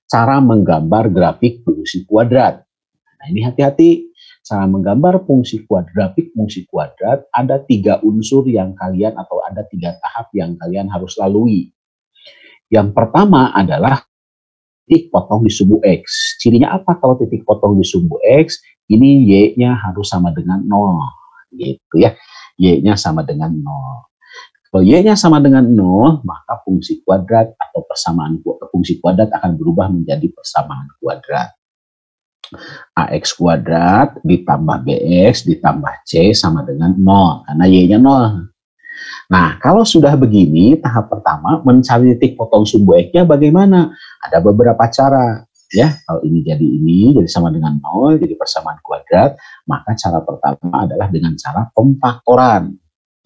cara menggambar grafik fungsi kuadrat. Nah, ini hati-hati, cara menggambar grafik fungsi kuadrat ada 3 unsur yang kalian atau ada 3 tahap yang kalian harus lalui. Yang pertama adalah titik potong di sumbu X. Cirinya apa kalau titik potong di sumbu X? Ini Y-nya harus sama dengan 0. Gitu ya. Y-nya sama dengan 0. Kalau Y-nya sama dengan 0, maka fungsi kuadrat atau persamaan fungsi kuadrat akan berubah menjadi persamaan kuadrat. AX kuadrat ditambah BX ditambah C sama dengan 0, karena Y-nya 0. Nah, kalau sudah begini, tahap pertama mencari titik potong sumbu X-nya bagaimana? Ada beberapa cara. Ya, kalau ini jadi sama dengan 0, jadi persamaan kuadrat, maka cara pertama adalah dengan cara pemfaktoran.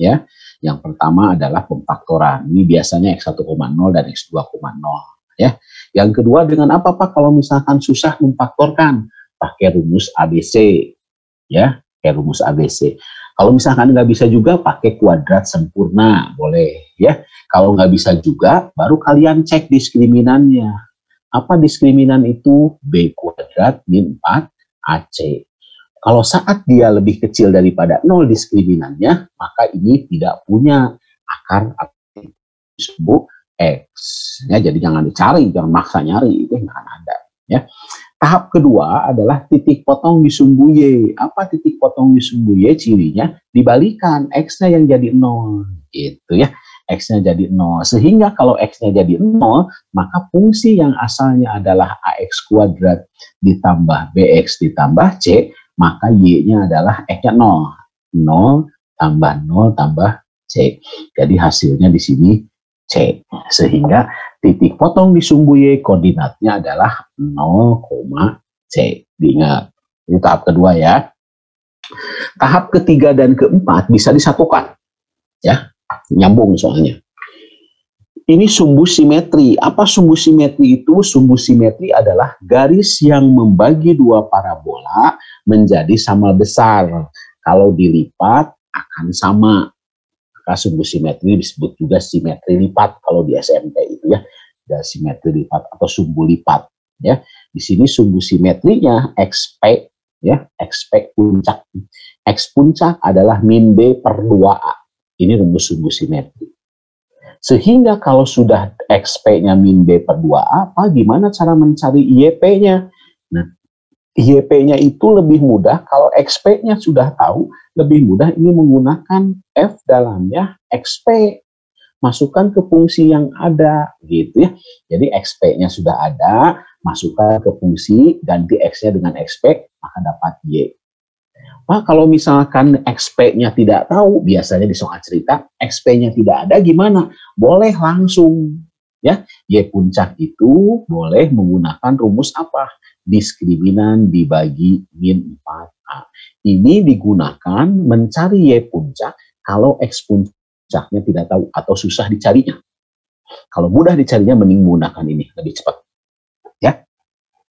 Ya, yang pertama adalah pemfaktoran. Ini biasanya X1,0 dan X2,0. Ya, yang kedua dengan apa Pak? Kalau misalkan susah memfaktorkan, pakai rumus ABC. Ya, pakai rumus ABC. Kalau misalkan nggak bisa juga, pakai kuadrat sempurna, boleh. Ya, kalau nggak bisa juga, baru kalian cek diskriminannya. Apa diskriminan itu? B kuadrat min 4 AC. Kalau saat dia lebih kecil daripada 0 diskriminannya, maka ini tidak punya akar atau sumbu X. Ya, jadi jangan dicari, jangan maksa nyari, itu nggak akan ada. Ya. Tahap kedua adalah titik potong di sumbu Y. Apa titik potong di sumbu Y? Cirinya dibalikan, X-nya yang jadi 0. Gitu ya. X-nya jadi 0. Sehingga kalau X-nya jadi 0, maka fungsi yang asalnya adalah AX kuadrat ditambah BX ditambah C, maka Y-nya adalah X-nya 0. 0 tambah C. Jadi hasilnya di sini C. Sehingga titik potong di sumbu Y koordinatnya adalah 0, C. Diingat. Ini tahap kedua ya. Tahap ketiga dan keempat bisa disatukan. Ya. Nyambung soalnya. Ini sumbu simetri. Apa sumbu simetri itu? Sumbu simetri adalah garis yang membagi dua parabola menjadi sama besar. Kalau dilipat akan sama. Maka sumbu simetri disebut juga simetri lipat kalau di SMP itu ya. Ada simetri lipat atau sumbu lipat ya. Di sini sumbu simetrinya XP ya, XP puncak. X puncak adalah min B per 2A. Ini rumus sumbu simetri. Sehingga kalau sudah XP-nya min B per 2A, apa gimana cara mencari YP-nya? Nah, YP-nya itu lebih mudah kalau XP-nya sudah tahu, lebih mudah ini menggunakan F dalamnya XP. Masukkan ke fungsi yang ada, gitu ya. Jadi XP-nya sudah ada, masukkan ke fungsi, ganti X-nya dengan XP, maka dapat Y. Pak, kalau misalkan XP-nya tidak tahu, biasanya di soal cerita, XP-nya tidak ada, gimana? Boleh langsung. Ya, Y puncak itu boleh menggunakan rumus apa? Diskriminan dibagi min 4A. Ini digunakan mencari Y puncak kalau X puncaknya tidak tahu atau susah dicarinya. Kalau mudah dicarinya, mending menggunakan ini, lebih cepat. Ya.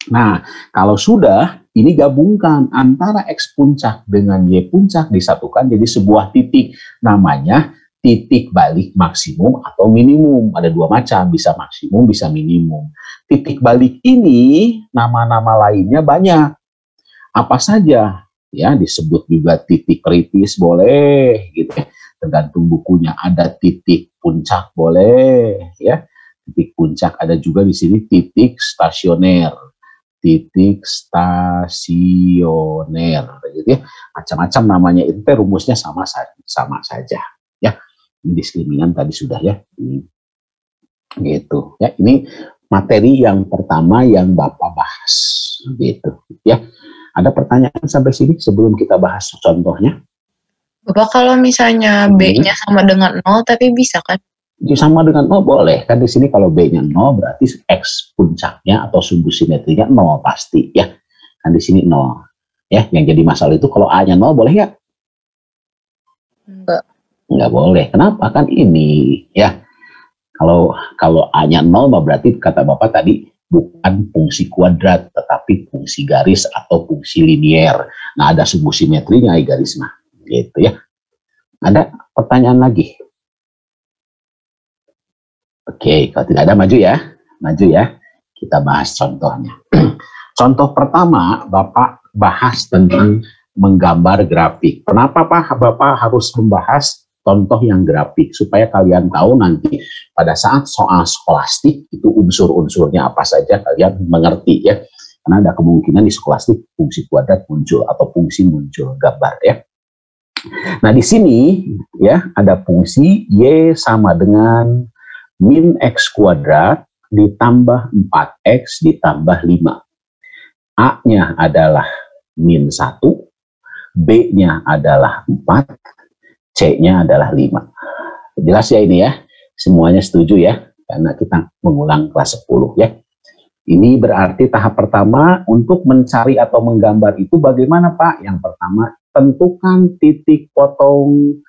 Nah, kalau sudah, ini gabungkan antara X puncak dengan Y puncak disatukan jadi sebuah titik. Namanya titik balik maksimum atau minimum. Ada dua macam, bisa maksimum, bisa minimum. Titik balik ini, nama-nama lainnya banyak. Apa saja? Ya, disebut juga titik kritis boleh, gitu. Tergantung bukunya. Ada titik puncak boleh, ya. Titik puncak ada juga di sini titik stasioner. Titik stasioner gitu ya, macam-macam namanya, itu rumusnya sama saja ya. Ini diskriminan tadi sudah ya, ini gitu ya. Ini materi yang pertama yang Bapak bahas gitu ya. Ada pertanyaan sampai sini sebelum kita bahas contohnya? Bapak, kalau misalnya B-nya sama dengan 0 tapi bisa kan? Sama dengan 0 boleh. Kan di sini kalau B-nya 0 berarti X puncaknya atau sumbu simetrinya 0 pasti ya. Kan di sini 0. Ya, yang jadi masalah itu kalau A-nya 0 boleh nggak? Enggak. Nggak boleh. Kenapa? Kan ini ya. Kalau A-nya 0 berarti kata Bapak tadi bukan fungsi kuadrat tetapi fungsi garis atau fungsi linier. Nah, ada sumbu simetrinya garis mah. Gitu ya. Ada pertanyaan lagi? Oke, kalau tidak ada maju ya. kita bahas contohnya. Contoh pertama, Bapak bahas tentang menggambar grafik. Kenapa Bapak harus membahas contoh yang grafik? Supaya kalian tahu nanti pada saat soal skolastik itu unsur-unsurnya apa saja kalian mengerti ya. Karena ada kemungkinan di skolastik fungsi kuadrat muncul atau fungsi muncul gambar ya. Nah di sini ya ada fungsi Y sama dengan min X kuadrat ditambah 4X ditambah 5. A-nya adalah min 1, B-nya adalah 4, C-nya adalah 5. Jelas ya ini ya? Semuanya setuju ya? Karena kita mengulang kelas 10 ya. Ini berarti tahap pertama untuk mencari atau menggambar itu bagaimana Pak? Yang pertama, tentukan titik potong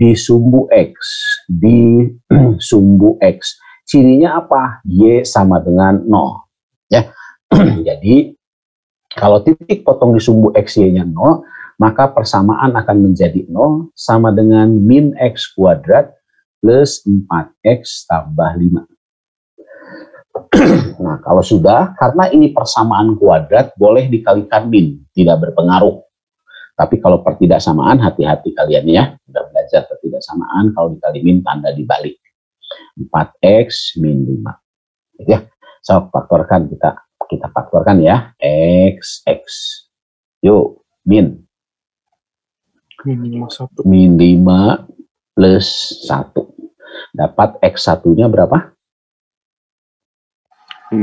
di sumbu X. Di sumbu X. Cirinya apa? Y sama dengan 0. Ya. Jadi, kalau titik potong di sumbu X Y-nya 0, maka persamaan akan menjadi 0 sama dengan min X kuadrat plus 4X tambah 5. Nah, kalau sudah, karena ini persamaan kuadrat, boleh dikalikan min, tidak berpengaruh. Tapi kalau pertidaksamaan, hati-hati kalian ya. Sudah belajar pertidaksamaan, kalau dikali min, tanda dibalik. 4X min 5. Gitu ya. So, faktorkan kita faktorkan ya. X. Yuk, min. Min 5 plus 1. Dapat X1-nya berapa? 5.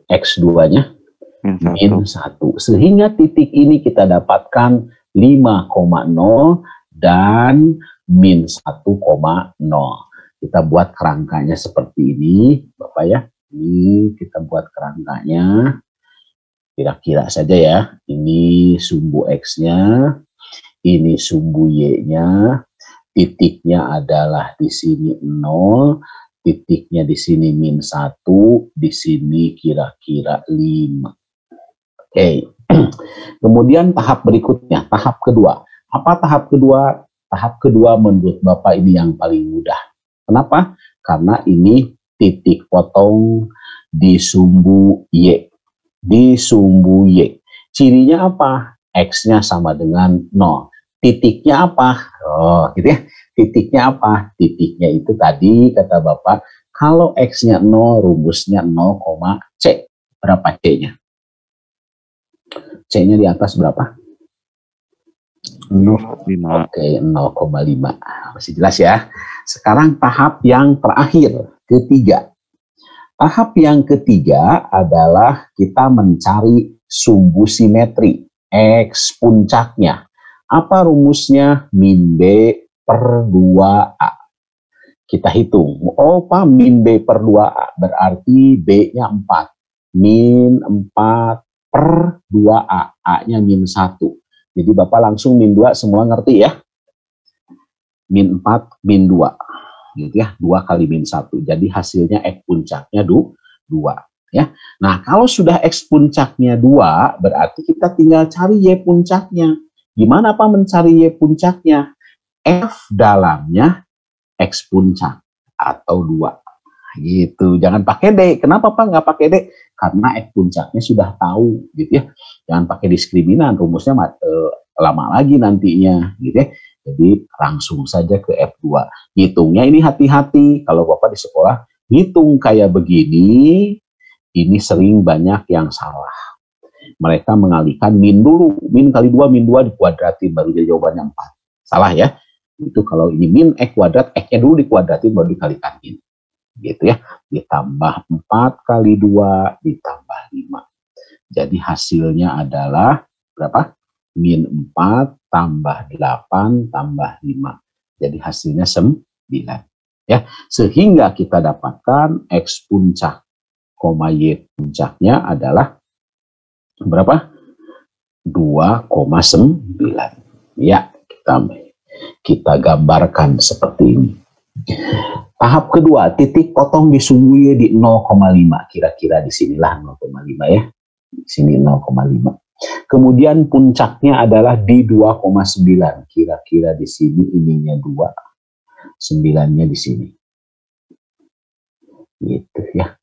X2-nya min 1. Sehingga titik ini kita dapatkan 5,0 dan min 1,0. Kita buat kerangkanya seperti ini, Bapak ya. Ini kita buat kerangkanya. Kira-kira saja ya. Ini sumbu X-nya, ini sumbu Y-nya. Titiknya adalah di sini 0, titiknya di sini min 1, di sini kira-kira 5. Oke. Kemudian tahap berikutnya, tahap kedua. Apa tahap kedua? Tahap kedua menurut Bapak ini yang paling mudah. Kenapa? Karena ini titik potong di sumbu Y. Di sumbu Y. Cirinya apa? X-nya sama dengan 0. Titiknya apa? Oh, gitu ya. Titiknya apa? Titiknya itu tadi kata Bapak, kalau X-nya 0, rumusnya 0, C. Berapa C-nya? C-nya di atas berapa? 0,5. Oke, 0,5. Masih jelas ya. Sekarang tahap yang terakhir, ketiga. Tahap yang ketiga adalah kita mencari sumbu simetri, X puncaknya. Apa rumusnya? Min B per 2A. Kita hitung. Oh, Pak, min B per 2A. Berarti B-nya 4. Min 4 per 2A. A-nya min 1. Jadi Bapak langsung min 2 semua ngerti ya? Min 4, min 2. Gitu ya, 2 kali min 1. Jadi hasilnya X puncaknya 2. Ya. Nah, kalau sudah X puncaknya 2, berarti kita tinggal cari Y puncaknya. Gimana Pak mencari Y puncaknya? F dalamnya X puncak atau 2. Gitu. Jangan pakai D. Kenapa Pak nggak pakai D? Karena X puncaknya sudah tahu. Gitu ya. Jangan pakai diskriminan. Rumusnya lama lagi nantinya. Gitu ya. Jadi langsung saja ke F2. Hitungnya ini hati-hati. Kalau Bapak di sekolah hitung kayak begini, ini sering banyak yang salah. Mereka mengalihkan min dulu, min kali 2, min 2 dikuadratin, baru jadi jawabannya 4. Salah ya. Itu kalau ini min X kuadrat, X-nya dulu dikuadratin, baru dikalikan min. Gitu ya. Ditambah 4 kali 2, ditambah 5. Jadi hasilnya adalah berapa? Min 4 tambah 8 tambah 5. Jadi hasilnya 9. Ya. Sehingga kita dapatkan X puncak, Y puncaknya adalah berapa? 2,9. Ya, kita gambarkan seperti ini. Tahap kedua, titik potong di sumbu Y di 0,5. Kira-kira di sinilah 0,5 ya. Di sini 0,5. Kemudian puncaknya adalah di 2,9. Kira-kira di sini ininya 2. 9-nya di sini. Gitu ya.